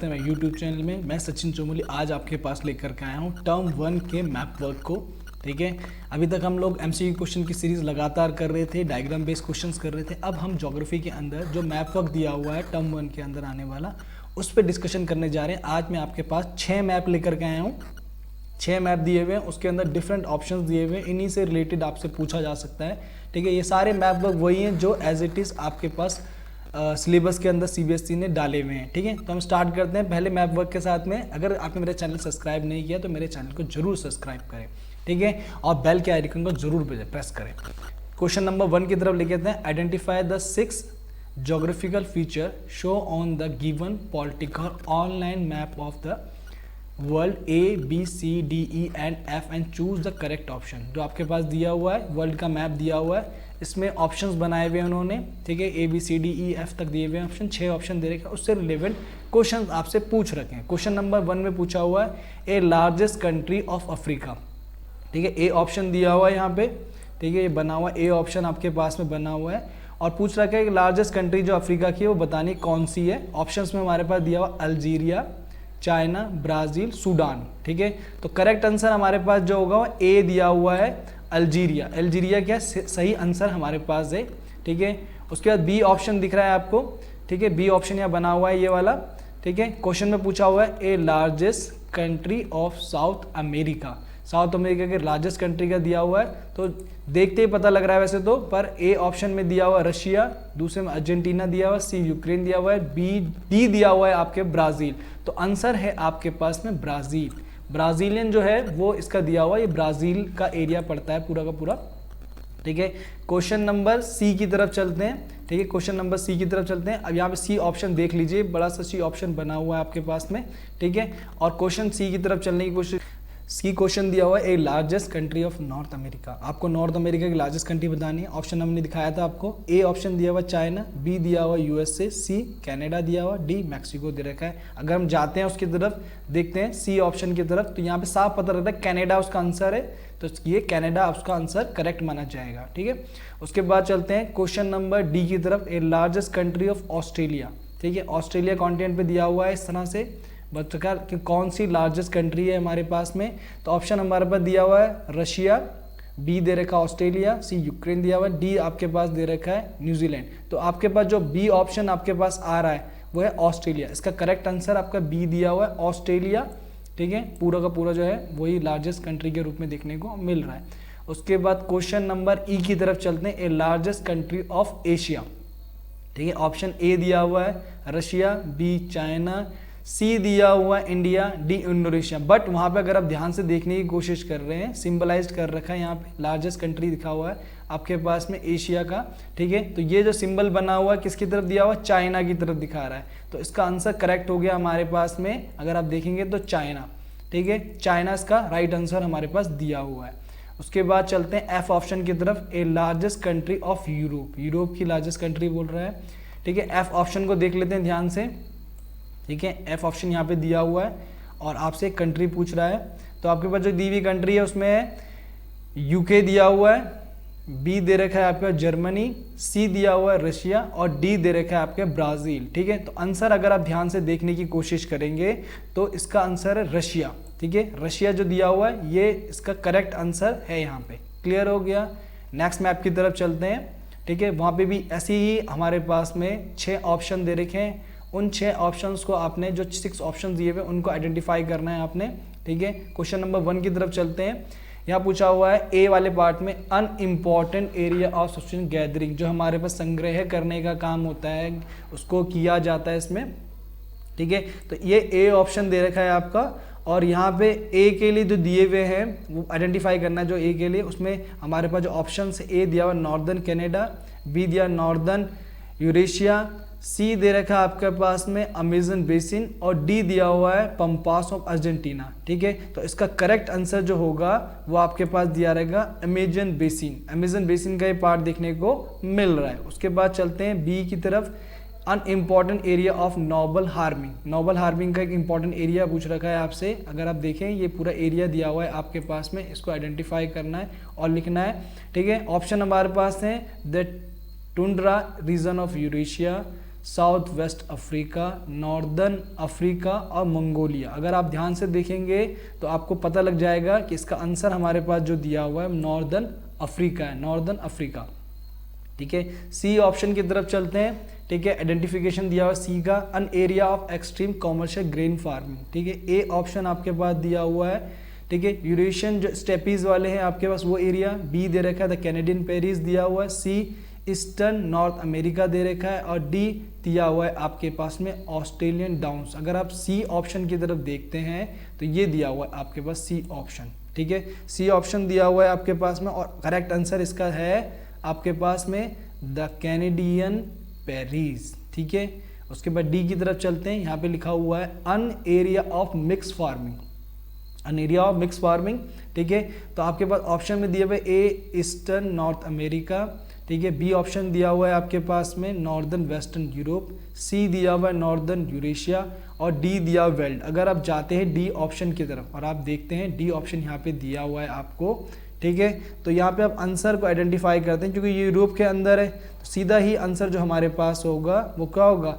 मैं YouTube channel में। मैं सचिन चोमोली आज आपके पास लेकर के आया हूँ टर्म 1 के मैप वर्क को। ठीक है, अभी तक हम लोग एमसीक्यू क्वेश्चन की सीरीज लगातार कर रहे थे, डायग्राम बेस्ड क्वेश्चंस कर रहे थे। अब हम ज्योग्राफी के अंदर जो मैप वर्क दिया हुआ है टर्म 1 के अंदर आने वाला, उस पर डिस्कशन करने जा रहे हैं। आज मैं आपके पास 6 मैप लेकर के आया हूँ। 6 मैप दिए हुए हैं, उसके अंदर डिफरेंट ऑप्शंस दिए हुए हैं, इन्हीं से रिलेटेड आपसे पूछा जा सकता है। ठीक है, ये सारे मैप वर्क वही हैं जो एज इट इज़ आपके पास सिलेबस के अंदर सीबीएसई ने डाले हुए हैं। ठीक है, तो हम स्टार्ट करते हैं पहले मैप वर्क के साथ में। अगर आपने मेरा चैनल सब्सक्राइब नहीं किया तो मेरे चैनल को जरूर सब्सक्राइब करें। ठीक है, और बेल के आइकन को जरूर प्रेस करें। क्वेश्चन नंबर 1 की तरफ लेके आते हैं। Identify the 6 geographical feature show on the given political online map of the world A, B, C, D, E and F and choose the correct option. जो आपके पास दिया हुआ है वर्ल्ड का मैप दिया हुआ है, इसमें ऑप्शंस बनाए हुए हैं उन्होंने। ठीक है, A, B, C, D, E, F तक दिए हुए हैं ऑप्शन, 6 ऑप्शन दे रखे हैं, उससे रिलेवेंट क्वेश्चन आपसे पूछ रखे हैं। क्वेश्चन नंबर 1 में पूछा हुआ है a largest country of Africa. ठीक है, ए ऑप्शन दिया हुआ है यहाँ पे। ठीक है, ये बना हुआ ए ऑप्शन आपके पास में बना हुआ है और पूछ रखा है कि लार्जेस्ट कंट्री जो अफ्रीका की है वो बतानी कौन सी है। ऑप्शंस में हमारे पास दिया हुआ अल्जीरिया, चाइना, ब्राज़ील, सूडान। ठीक है, तो करेक्ट आंसर हमारे पास जो होगा वो ए दिया हुआ है अल्जीरिया। अल्जीरिया क्या सही आंसर हमारे पास है। ठीक है, उसके बाद बी ऑप्शन दिख रहा है आपको। ठीक है, बी ऑप्शन यहाँ बना हुआ है ये वाला। ठीक है, क्वेश्चन में पूछा हुआ है a largest country of South America. South America के लार्जेस्ट कंट्री का दिया हुआ है, तो देखते ही पता लग रहा है वैसे तो, पर ए ऑप्शन में दिया हुआ है रशिया, दूसरे में अर्जेंटीना दिया हुआ है, सी यूक्रेन दिया हुआ है, डी दिया हुआ है आपके ब्राज़ील। तो आंसर है आपके पास में ब्राज़ील। ब्राज़ीलियन जो है वो इसका दिया हुआ है, ये ब्राज़ील का एरिया पड़ता है पूरा का पूरा। ठीक है, क्वेश्चन नंबर सी की तरफ चलते हैं। ठीक है, क्वेश्चन नंबर सी की तरफ चलते हैं। अब यहाँ पे सी ऑप्शन देख लीजिए, बड़ा सा सी ऑप्शन बना हुआ है आपके पास में। ठीक है, और क्वेश्चन सी की तरफ चलने की कोशिश। सी क्वेश्चन दिया हुआ है a largest country of North America. आपको नॉर्थ अमेरिका की लार्जेस्ट कंट्री बतानी है। ऑप्शन हमने दिखाया था आपको। ए ऑप्शन दिया हुआ चाइना, बी दिया हुआ यूएसए, सी कनाडा दिया हुआ, डी मैक्सिको दे रखा है। अगर हम जाते हैं उसकी तरफ, देखते हैं सी ऑप्शन की तरफ, तो यहाँ पे साफ पता रहता है कनाडा उसका आंसर है, तो ये कनाडा उसका आंसर करेक्ट माना जाएगा। ठीक है, उसके बाद चलते हैं क्वेश्चन नंबर डी की तरफ। A largest country of Australia. ठीक है, ऑस्ट्रेलिया कॉन्टिनेंट पे दिया हुआ है इस तरह से बच्चों कि कौन सी लार्जेस्ट कंट्री है हमारे पास में। तो ऑप्शन हमारे पास दिया हुआ है रशिया, बी दे रखा ऑस्ट्रेलिया, सी यूक्रेन दिया हुआ है, डी आपके पास दे रखा है न्यूजीलैंड। तो आपके पास जो बी ऑप्शन आपके पास आ रहा है वो है ऑस्ट्रेलिया। इसका करेक्ट आंसर आपका बी दिया हुआ है ऑस्ट्रेलिया। ठीक है, पूरा का पूरा जो है वही लार्जेस्ट कंट्री के रूप में देखने को मिल रहा है। उसके बाद क्वेश्चन नंबर ई की तरफ चलते हैं। ए लार्जेस्ट कंट्री ऑफ एशिया। ठीक है, ऑप्शन ए दिया हुआ है रशिया, बी चाइना, सी दिया हुआ है इंडिया, डी इंडोनेशिया। बट वहाँ पे अगर आप ध्यान से देखने की कोशिश कर रहे हैं, सिंबलाइज कर रखा है यहाँ पे, लार्जेस्ट कंट्री दिखा हुआ है आपके पास में एशिया का। ठीक है, तो ये जो सिंबल बना हुआ है किसकी तरफ दिया हुआ है, चाइना की तरफ दिखा रहा है। तो इसका आंसर करेक्ट हो गया हमारे पास में, अगर आप देखेंगे तो चाइना। ठीक है, चाइना इसका राइट आंसर हमारे पास दिया हुआ है। उसके बाद चलते हैं एफ ऑप्शन की तरफ। A largest country of Europe. Europe की लार्जेस्ट कंट्री बोल रहा है। ठीक है, एफ ऑप्शन को देख लेते हैं ध्यान से। ठीक है, एफ ऑप्शन यहाँ पे दिया हुआ है और आपसे एक कंट्री पूछ रहा है। तो आपके पास जो दी हुई कंट्री है उसमें यूके दिया हुआ है, बी दे रखा है आपका जर्मनी, सी दिया हुआ है रशिया और डी दे रखा है आपके ब्राज़ील। ठीक है, तो आंसर अगर आप ध्यान से देखने की कोशिश करेंगे तो इसका आंसर है रशिया। ठीक है, रशिया जो दिया हुआ है ये इसका करेक्ट आंसर है यहाँ पे। क्लियर हो गया। नेक्स्ट मैप की तरफ चलते हैं। ठीक है, वहाँ पे भी ऐसे ही हमारे पास में 6 ऑप्शन दे रखे हैं। उन 6 ऑप्शंस को आपने, जो 6 ऑप्शन दिए हुए उनको आइडेंटिफाई करना है आपने। ठीक है, क्वेश्चन नंबर 1 की तरफ चलते हैं। यहाँ पूछा हुआ है ए वाले पार्ट में unimportant area of sufficient gathering. जो हमारे पास संग्रह करने का काम होता है उसको किया जाता है इसमें। ठीक है, तो ये ए ऑप्शन दे रखा है आपका और यहाँ पे ए के लिए जो दिए हुए हैं वो आइडेंटिफाई करना है। जो ए के लिए उसमें हमारे पास जो ऑप्शन है, ए दिया हुआ नॉर्दर्न कनाडा, बी दिया नॉर्दर्न यूरेशिया, सी दे रखा है आपके पास में अमेजन बेसिन और डी दिया हुआ है पंपास ऑफ अर्जेंटीना। ठीक है, तो इसका करेक्ट आंसर जो होगा वो आपके पास दिया रहेगा अमेजन बेसिन। अमेजन बेसिन का ये पार्ट देखने को मिल रहा है। उसके बाद चलते हैं बी की तरफ। Unimportant area of noble harming. Noble harming का एक इंपॉर्टेंट एरिया पूछ रखा है आपसे। अगर आप देखें ये पूरा एरिया दिया हुआ है आपके पास में, इसको आइडेंटिफाई करना है और लिखना है। ठीक है, ऑप्शन हमारे पास है the tundra region of Eurasia, south west Africa, northern Africa और मंगोलिया। अगर आप ध्यान से देखेंगे तो आपको पता लग जाएगा कि इसका आंसर हमारे पास जो दिया हुआ है नॉर्दर्न अफ्रीका है, नॉर्दर्न अफ्रीका। ठीक है, सी ऑप्शन की तरफ चलते हैं। ठीक है, आइडेंटिफिकेशन दिया हुआ सी का, an area of extreme commercial grain farming. ठीक है, ए ऑप्शन आपके पास दिया हुआ है। ठीक है, यूरेशियन जो स्टेपीज वाले हैं आपके पास वो एरिया। बी दे रखा है द कैनेडियन पेरीज दिया हुआ है। सी ईस्टर्न नॉर्थ अमेरिका दे रखा है और डी दिया हुआ है आपके पास में ऑस्ट्रेलियन डाउन्स। अगर आप सी ऑप्शन की तरफ देखते हैं तो ये दिया हुआ है आपके पास सी ऑप्शन। ठीक है, सी ऑप्शन दिया हुआ है आपके पास में और करेक्ट आंसर इसका है आपके पास में द कैनेडियन पेरीज। ठीक है, उसके बाद डी की तरफ चलते हैं। यहाँ पे लिखा हुआ है an area of mix farming, an area of mix farming. ठीक है, तो आपके पास ऑप्शन में दिए हुए ए ईस्टर्न नॉर्थ अमेरिका। ठीक है, बी ऑप्शन दिया हुआ है आपके पास में नॉर्दर्न वेस्टर्न यूरोप। सी दिया हुआ है नॉर्दर्न यूरेशिया और डी दिया हुआ वेल्ड। अगर आप जाते हैं डी ऑप्शन की तरफ और आप देखते हैं डी ऑप्शन यहाँ पे दिया हुआ है आपको। ठीक है, तो यहाँ पे आप आंसर को आइडेंटिफाई करते हैं क्योंकि ये यूरोप के अंदर है, तो सीधा ही आंसर जो हमारे पास होगा वो क्या होगा,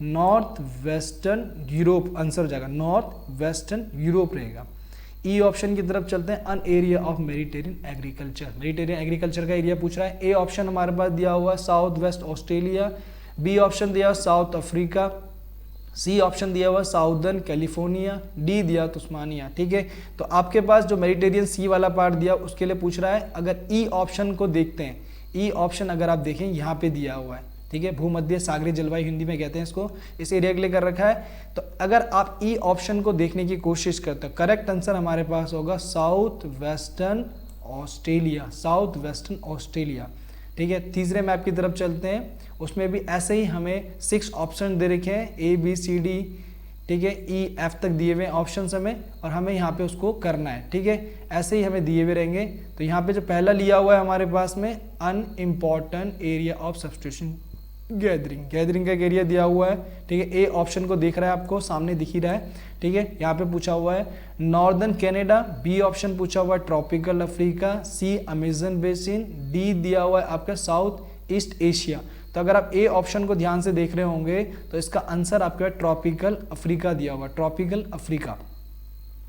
नॉर्थ वेस्टर्न यूरोप आंसर हो जाएगा, नॉर्थ वेस्टर्न यूरोप रहेगा। ई ऑप्शन की तरफ चलते हैं, an area of Mediterranean agriculture. Mediterranean agriculture का एरिया पूछ रहा है। ए ऑप्शन हमारे पास दिया हुआ है south west Australia. B option दिया हुआ साउथ अफ्रीका। सी ऑप्शन दिया हुआ साउदर्न कैलिफोर्निया। डी दिया तस्मानिया। ठीक है, तो आपके पास जो मेडिटेरियन सी वाला पार्ट दिया उसके लिए पूछ रहा है। अगर ई ऑप्शन को देखते हैं, ई ऑप्शन अगर आप देखें यहाँ पे दिया हुआ है। ठीक है, भूमध्य सागरीय जलवायु हिंदी में कहते हैं इसको, इस एरिया के लिए कर रखा है। तो अगर आप ई ऑप्शन को देखने की कोशिश करते हो, करेक्ट आंसर हमारे पास होगा south western Australia, south western Australia. ठीक है, तीसरे मैप की तरफ चलते हैं। उसमें भी ऐसे ही हमें 6 ऑप्शन दे रखे हैं, ए बी सी डी। ठीक है, ई एफ तक दिए हुए ऑप्शन हमें और हमें यहाँ पे उसको करना है। ठीक है, ऐसे ही हमें दिए हुए रहेंगे। तो यहाँ पे जो पहला लिया हुआ है हमारे पास में unimportant area of substitution gathering, gathering का एक एरिया दिया हुआ है। ठीक है, ए ऑप्शन को देख रहा है, आपको सामने दिख ही रहा है। ठीक है, यहाँ पे पूछा हुआ है नॉर्दर्न कनाडा। बी ऑप्शन पूछा हुआ है ट्रॉपिकल अफ्रीका। सी अमेजन बेसिन। डी दिया हुआ है आपका साउथ ईस्ट एशिया। तो अगर आप ए ऑप्शन को ध्यान से देख रहे होंगे तो इसका आंसर आपका ट्रॉपिकल अफ्रीका दिया हुआ, ट्रॉपिकल अफ्रीका।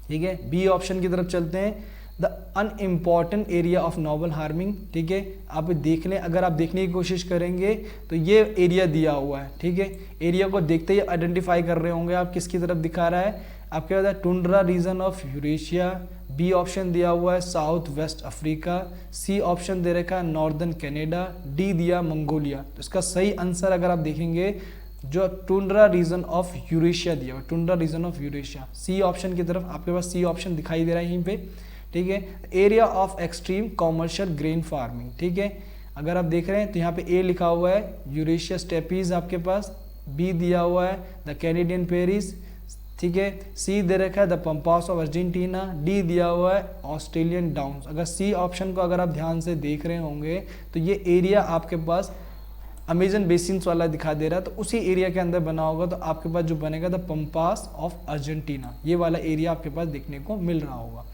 ठीक है, बी ऑप्शन की तरफ चलते हैं, the unimportant area of noble harming. ठीक है, आप देख लें, अगर आप देखने की कोशिश करेंगे तो ये एरिया दिया हुआ है। ठीक है, एरिया को देखते ही आइडेंटिफाई कर रहे होंगे आप किसकी तरफ दिखा रहा है, आपके पास है tundra region of Eurasia. B option दिया हुआ है south west Africa. C option दे रखा है नॉर्दर्न कनाडा। डी दिया मंगोलिया। तो इसका सही आंसर अगर आप देखेंगे जो टुंड्रा रीजन ऑफ यूरेशिया दिया हुआ, tundra region of Eurasia, C option की तरफ आपके पास सी ऑप्शन दिखाई दे रहा है यहीं पे। ठीक है, area of extreme commercial grain farming. ठीक है, अगर आप देख रहे हैं तो यहाँ पे ए लिखा हुआ है यूरेशिया स्टेपीज आपके पास। बी दिया हुआ है द कैनेडियन पेरीज। ठीक है, सी दे रखा है the pampas of Argentina. D दिया हुआ है ऑस्ट्रेलियन डाउन्स। अगर सी ऑप्शन को अगर आप ध्यान से देख रहे होंगे तो ये एरिया आपके पास अमेजन बेसिन्स वाला दिखा दे रहा है, तो उसी एरिया के अंदर बना होगा। तो आपके पास जो बनेगा द पंपास ऑफ अर्जेंटीना, ये वाला एरिया आपके पास देखने को मिल रहा होगा।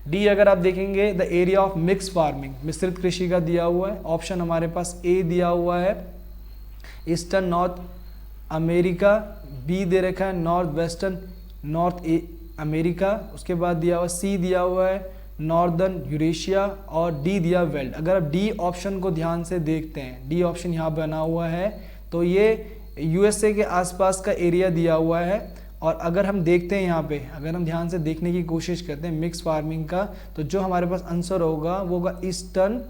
डी अगर आप देखेंगे the area of mix farming, मिश्रित कृषि का दिया हुआ है। ऑप्शन हमारे पास ए दिया हुआ है ईस्टर्न नॉर्थ अमेरिका। बी दे रखा है नॉर्थ वेस्टर्न नॉर्थ अमेरिका। उसके बाद दिया हुआ सी दिया हुआ है नॉर्दर्न यूरेशिया और डी दिया वेल्ड। अगर आप डी ऑप्शन को ध्यान से देखते हैं, डी ऑप्शन यहाँ बना हुआ है तो ये यूएसए के आसपास का एरिया दिया हुआ है। और अगर हम देखते हैं यहाँ पे, अगर हम ध्यान से देखने की कोशिश करते हैं मिक्स फार्मिंग का, तो जो हमारे पास आंसर होगा वो होगा eastern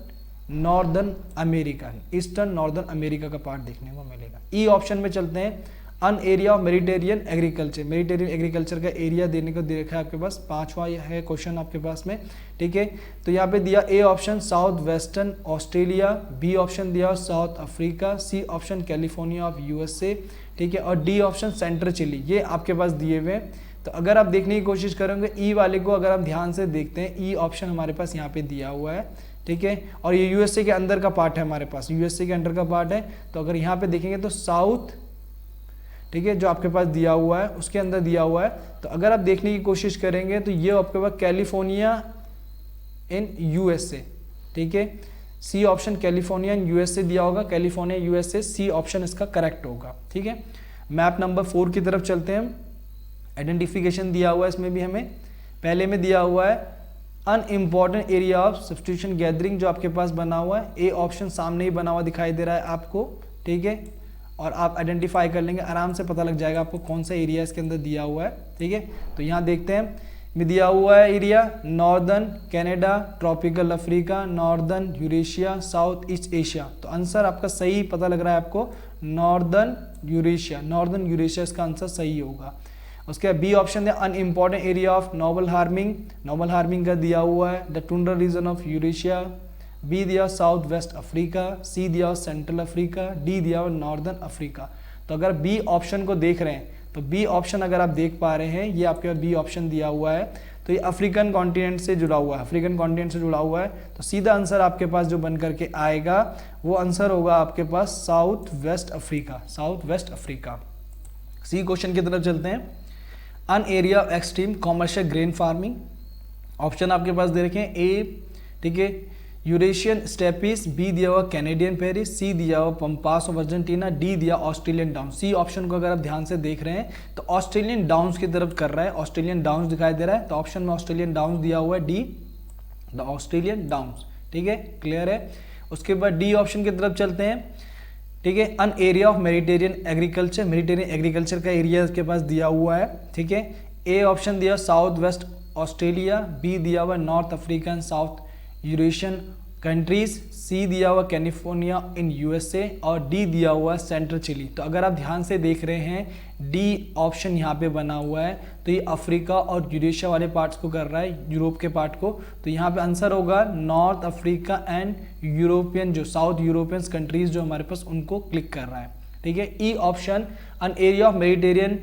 northern America, eastern northern America का पार्ट देखने को मिलेगा। ई ऑप्शन में चलते हैं, an area of Mediterranean agriculture, Mediterranean agriculture का एरिया देने को दे रखा है आपके पास, 5वां है क्वेश्चन आपके पास में। ठीक है, तो यहाँ पे दिया A option south western Australia. B option दिया South Africa. C option California of USA. ठीक है, और डी ऑप्शन सेंट्रल चिली, ये आपके पास दिए हुए हैं। तो अगर आप देखने की कोशिश करेंगे ई वाले को, अगर आप ध्यान से देखते हैं ई ऑप्शन हमारे पास यहाँ पे दिया हुआ है। ठीक है, और ये यूएसए के अंदर का पार्ट है हमारे पास, यूएसए के अंदर का पार्ट है। तो अगर यहाँ पे देखेंगे तो साउथ, ठीक है, जो आपके पास दिया हुआ है उसके अंदर दिया हुआ है। तो अगर आप देखने की कोशिश करेंगे तो ये आपके पास कैलिफोर्निया इन यूएसए। ठीक है, सी ऑप्शन कैलिफोर्निया यूएसए दिया होगा, कैलिफोर्निया यूएसए, सी ऑप्शन इसका करेक्ट होगा। ठीक है, मैप नंबर 4 की तरफ चलते हैं। आइडेंटिफिकेशन दिया हुआ है इसमें भी हमें, पहले में दिया हुआ है unimportant area of substitution gathering, जो आपके पास बना हुआ है, ए ऑप्शन सामने ही बना हुआ दिखाई दे रहा है आपको। ठीक है, और आप आइडेंटिफाई कर लेंगे, आराम से पता लग जाएगा आपको कौन सा एरिया इसके अंदर दिया हुआ है। ठीक है, तो यहाँ देखते हैं में दिया हुआ है area northern Canada, tropical Africa, northern Eurasia, south east Asia. तो आंसर आपका सही पता लग रहा है आपको, नॉर्दर्न यूरेशिया, नॉर्दर्न यूरेशिया इसका आंसर सही होगा। उसके बाद बी ऑप्शन है unimportant area of noble harming, noble harming का दिया हुआ है the tundra region of Eurasia, B दिया साउथ वेस्ट अफ्रीका, सी दिया सेंट्रल अफ्रीका, डी दिया नॉर्दर्न अफ्रीका। तो अगर बी ऑप्शन को देख रहे हैं तो बी ऑप्शन अगर आप देख पा रहे हैं, ये आपके बी ऑप्शन दिया हुआ है, तो ये अफ्रीकन कॉन्टिनेंट से जुड़ा हुआ है, अफ्रीकन कॉन्टिनेंट से जुड़ा हुआ है। तो सीधा आंसर आपके पास जो बन करके आएगा वो आंसर होगा आपके पास South waste Africa, South waste Africa. C question की तरफ चलते हैं। An area of extreme commercial grain farming, option आपके पास दे रखे हैं ए, ठीक है, यूरेशियन स्टेपीज, बी दिया हुआ कैनेडियन पेरिस, सी दिया हुआ पंपास ऑफ अर्जेंटीना, डी दिया ऑस्ट्रेलियन डाउन। सी ऑप्शन को अगर आप ध्यान से देख रहे हैं तो ऑस्ट्रेलियन डाउन्स की तरफ कर रहा है, ऑस्ट्रेलियन डाउन्स दिखाई दे रहा है, तो ऑप्शन में ऑस्ट्रेलियन डाउन्स दिया हुआ है, डी द ऑस्ट्रेलियन डाउन्स। ठीक है, क्लियर है। उसके बाद डी ऑप्शन की तरफ चलते हैं। ठीक है, an area of Mediterranean agriculture, Mediterranean agriculture का एरिया इसके पास दिया हुआ है। ठीक है, ए ऑप्शन दिया साउथ वेस्ट ऑस्ट्रेलिया, बी दिया हुआ north African south Eurasian countries, C दिया हुआ कैलिफोर्निया इन यूएसए, और डी दिया हुआ सेंट्रल चिली। तो अगर आप ध्यान से देख रहे हैं डी ऑप्शन यहाँ पे बना हुआ है, तो ये अफ्रीका और यूरेशिया वाले पार्ट्स को कर रहा है, यूरोप के पार्ट को। तो यहाँ पे आंसर होगा नॉर्थ अफ्रीका एंड यूरोपियन, जो साउथ यूरोपियन कंट्रीज जो हमारे पास, उनको क्लिक कर रहा है। ठीक है, E option an area of Mediterranean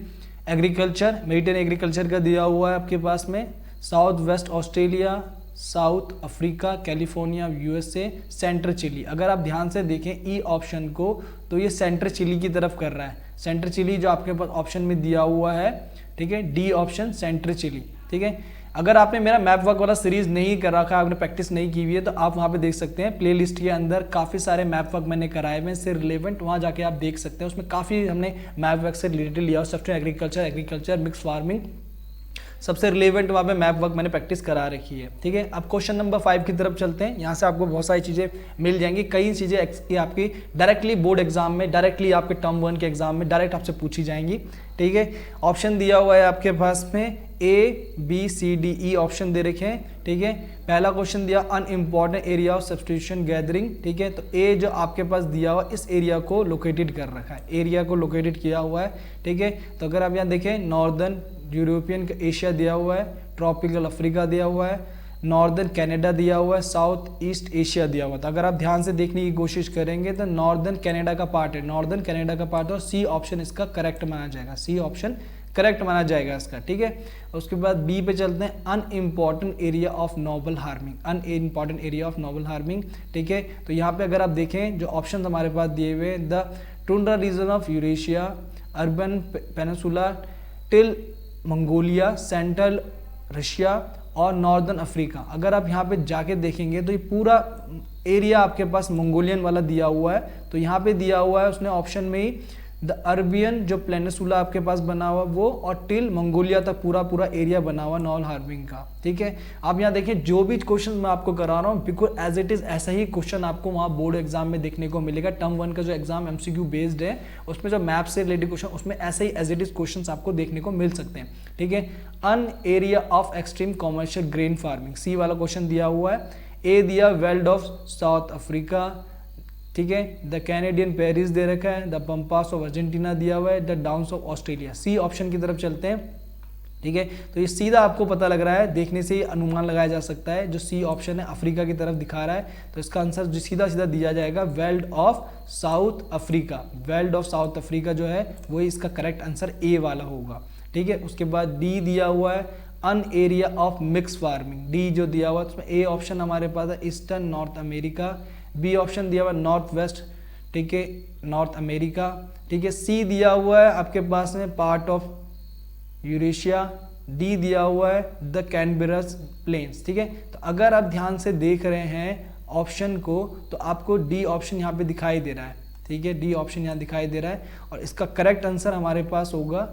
agriculture, Mediterranean agriculture का दिया हुआ है आपके पास में, south west Australia, south Africa, California USA, central Chile. अगर आप ध्यान से देखें ई ऑप्शन को, तो ये सेंट्रल चिली की तरफ कर रहा है, सेंट्रल चिली जो आपके पास ऑप्शन में दिया हुआ है। ठीक है, डी ऑप्शन सेंट्रल चिली। ठीक है, अगर आपने मेरा मैप वर्क वाला सीरीज नहीं कर रखा है, आपने प्रैक्टिस नहीं की हुई है, तो आप वहाँ पे देख सकते हैं प्लेलिस्ट के अंदर काफ़ी सारे मैप वर्क मैंने कराए हुए हैं, इससे रिलेवेंट, वहाँ जाके आप देख सकते हैं। उसमें काफ़ी हमने मैप वर्क से रिलेटेड लिया, software agriculture, agriculture mix farming, सबसे रिलेवेंट वहाँ पे मैप वर्क मैंने प्रैक्टिस करा रखी है। ठीक है, अब क्वेश्चन नंबर 5 की तरफ चलते हैं। यहाँ से आपको बहुत सारी चीज़ें मिल जाएंगी, कई चीज़ें ये आपकी डायरेक्टली बोर्ड एग्जाम में, डायरेक्टली आपके टर्म 1 के एग्जाम में डायरेक्ट आपसे पूछी जाएंगी। ठीक है, ऑप्शन दिया हुआ है आपके पास में A B C D E option दे रखे हैं। ठीक है, पहला क्वेश्चन दिया an important area of substitution gathering. ठीक है, तो ए जो आपके पास दिया हुआ इस एरिया को लोकेटेड कर रखा है, एरिया को लोकेटेड किया हुआ है। ठीक है, तो अगर आप यहाँ देखें नॉर्दर्न यूरोपियन एशिया दिया हुआ है, ट्रॉपिकल अफ्रीका दिया हुआ है, नॉर्दर्न कनाडा दिया हुआ है, साउथ ईस्ट एशिया दिया हुआ था। अगर आप ध्यान से देखने की कोशिश करेंगे तो नॉर्दर्न कनाडा का पार्ट है, नॉर्दर्न कनाडा का पार्ट है, और सी ऑप्शन इसका करेक्ट माना जाएगा, सी ऑप्शन करेक्ट माना जाएगा इसका। ठीक है, उसके बाद बी पे चलते हैं, unimportant area of noble harming, unimportant area of noble harming. ठीक है, तो यहाँ पे अगर आप देखें जो ऑप्शन हमारे पास दिए हुए, the tundra region of Eurasia, urban peninsula till Mongolia, central Russia और नॉर्दर्न अफ्रीका। अगर आप यहाँ पे जाके देखेंगे तो ये पूरा एरिया आपके पास मंगोलियन वाला दिया हुआ है। तो यहाँ पे दिया हुआ है उसने ऑप्शन में ही द अरबियन जो पेनिनसुला आपके पास बना हुआ वो, और टिल मंगोलिया तक पूरा पूरा एरिया बना हुआ नॉल हार्मिंग का। ठीक है, आप यहाँ देखें जो भी क्वेश्चन मैं आपको करा रहा हूँ बिल्कुल एज इट इज ऐसा ही क्वेश्चन आपको वहाँ बोर्ड एग्जाम में देखने को मिलेगा। टर्म 1 का जो एग्जाम एमसीक्यू बेस्ड है उसमें जो मैप से रिलेटेड क्वेश्चन, उसमें ऐसे ही एज इट इज क्वेश्चन आपको देखने को मिल सकते हैं। ठीक है, an area of extreme commercial grain farming, C वाला क्वेश्चन दिया हुआ है। ए दिया वेल्ड ऑफ साउथ अफ्रीका। ठीक है, द कैनेडियन पेरिस दे रखा है, द पंपास ऑफ अर्जेंटीना दिया हुआ है, the Downs of Australia. C option की तरफ चलते हैं। ठीक है, तो ये सीधा आपको पता लग रहा है, देखने से ही अनुमान लगाया जा सकता है, जो सी ऑप्शन है अफ्रीका की तरफ दिखा रहा है, तो इसका आंसर जो सीधा सीधा दिया जाएगा weld of south Africa, weld of south Africa जो है वही इसका करेक्ट आंसर ए वाला होगा। ठीक है, उसके बाद डी दिया हुआ है an area of mix farming, D जो दिया हुआ है उसमें ए ऑप्शन हमारे पास है eastern north America, B option दिया हुआ है नॉर्थ वेस्ट, ठीक है, नॉर्थ अमेरिका। ठीक है, सी दिया हुआ है आपके पास में पार्ट ऑफ यूरेशिया, डी दिया हुआ है द कैनबेरस प्लेन्स। ठीक है, तो अगर आप ध्यान से देख रहे हैं ऑप्शन को, तो आपको डी ऑप्शन यहाँ पे दिखाई दे रहा है, ठीक है, डी ऑप्शन यहाँ दिखाई दे रहा है, और इसका करेक्ट आंसर हमारे पास होगा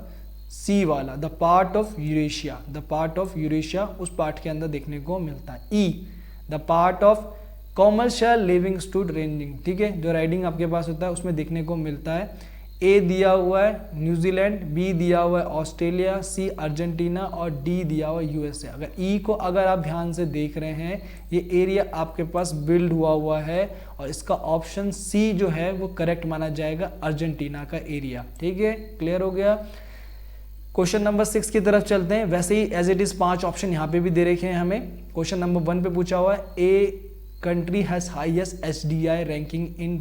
सी वाला, the part of Eurasia, the part of Eurasia उस पार्ट के अंदर देखने को मिलता है। E, the part of commercial living stud ranging, ठीक है, जो राइडिंग आपके पास होता है उसमें देखने को मिलता है। ए दिया हुआ है न्यूजीलैंड, बी दिया हुआ है ऑस्ट्रेलिया, सी अर्जेंटीना और डी दिया हुआ है यूएसए। अगर ई को अगर आप ध्यान से देख रहे हैं, ये एरिया आपके पास बिल्ड हुआ है और इसका ऑप्शन सी जो है वो करेक्ट माना जाएगा, अर्जेंटीना का एरिया, ठीक है, क्लियर हो गया। क्वेश्चन नंबर 6 की तरफ चलते हैं। वैसे ही एज इट इज 5 ऑप्शन यहाँ पे भी दे रखे हैं हमें। क्वेश्चन नंबर 1 पे पूछा हुआ है, a country has highest SDI ranking in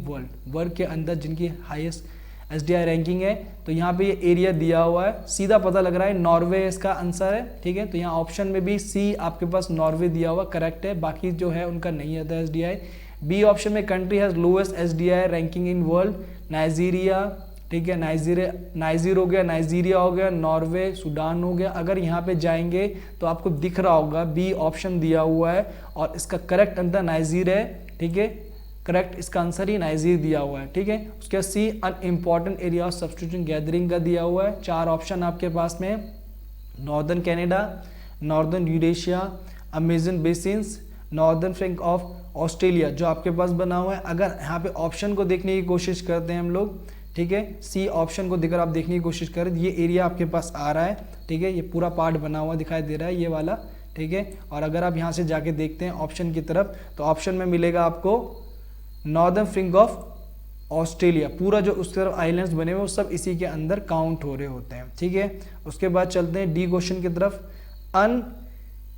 world के अंदर जिनकी हाईएस्ट एसडीआई रैंकिंग है, तो यहाँ पे ये एरिया दिया हुआ है, सीधा पता लग रहा है नॉर्वे इसका आंसर है, ठीक है, तो यहाँ ऑप्शन में भी सी आपके पास नॉर्वे दिया हुआ करेक्ट है, बाकी जो है उनका नहीं आता एसडीआई। बी ऑप्शन में country has lowest SDI ranking in world, Nigeria, ठीक है, नाइजीर हो गया, नाइजीरिया हो गया, नॉर्वे, सूडान हो गया। अगर यहाँ पे जाएंगे तो आपको दिख रहा होगा बी ऑप्शन दिया हुआ है और इसका करेक्ट आंसर नाइजीर है, ठीक है, करेक्ट इसका आंसर ही नाइजीर दिया हुआ है, ठीक है। उसके बाद C an important area of substitution gathering का दिया हुआ है। 4 ऑप्शन आपके पास में, northern Canada, northern Eurasia, Amazon basins, northern flank of Australia जो आपके पास बना हुआ है। अगर यहाँ पे ऑप्शन को देखने की कोशिश करते हैं हम लोग, ठीक है, सी ऑप्शन को देखकर आप देखने की कोशिश करें, ये एरिया आपके पास आ रहा है, ठीक है, ये पूरा पार्ट बना हुआ दिखाई दे रहा है ये वाला, ठीक है। और अगर आप यहाँ से जाके देखते हैं ऑप्शन की तरफ, तो ऑप्शन में मिलेगा आपको नॉर्दर्न फ्रिंक ऑफ ऑस्ट्रेलिया, पूरा जो उस तरफ आइलैंड्स बने हुए वो सब इसी के अंदर काउंट हो रहे होते हैं, ठीक है। उसके बाद चलते हैं डी क्वेश्चन की तरफ। An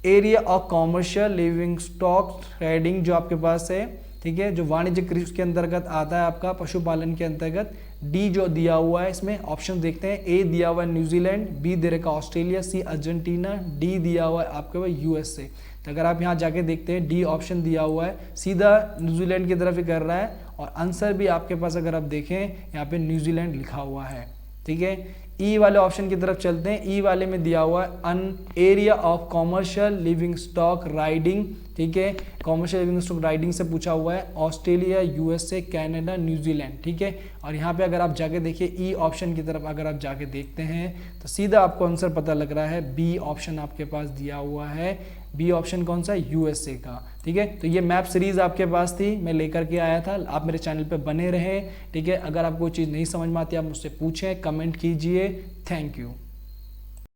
area of commercial living stock trading जो आपके पास है, ठीक है, जो वाणिज्यिक कृषि के अंतर्गत आता है आपका पशुपालन के अंतर्गत। डी जो दिया हुआ है इसमें ऑप्शन देखते हैं, ए दिया हुआ है न्यूजीलैंड, बी दे रखा ऑस्ट्रेलिया, सी अर्जेंटीना, डी दिया हुआ है आपके पास यूएसए। तो अगर आप यहाँ जाके देखते हैं डी ऑप्शन दिया हुआ है, सीधा न्यूजीलैंड की तरफ ही कर रहा है और आंसर भी आपके पास अगर आप देखें यहाँ पे न्यूजीलैंड लिखा हुआ है, ठीक है। ई वाले ऑप्शन की तरफ चलते हैं। ई वाले में दिया हुआ है an area of commercial living stock riding, ठीक है, कॉमर्शियल लिविंग स्टॉक राइडिंग से पूछा हुआ है ऑस्ट्रेलिया, यूएसए, कनाडा, न्यूजीलैंड, ठीक है। और यहाँ पे अगर आप जाके देखिए ई ऑप्शन की तरफ अगर आप जाके देखते हैं तो सीधा आपको आंसर पता लग रहा है, बी ऑप्शन आपके पास दिया हुआ है। बी ऑप्शन कौन सा है? यूएसए का, ठीक है। तो ये मैप सीरीज आपके पास थी, मैं लेकर के आया था, आप मेरे चैनल पे बने रहे, ठीक है। अगर आपको चीज़ नहीं समझ में आती आप मुझसे पूछें, कमेंट कीजिए। Thank you.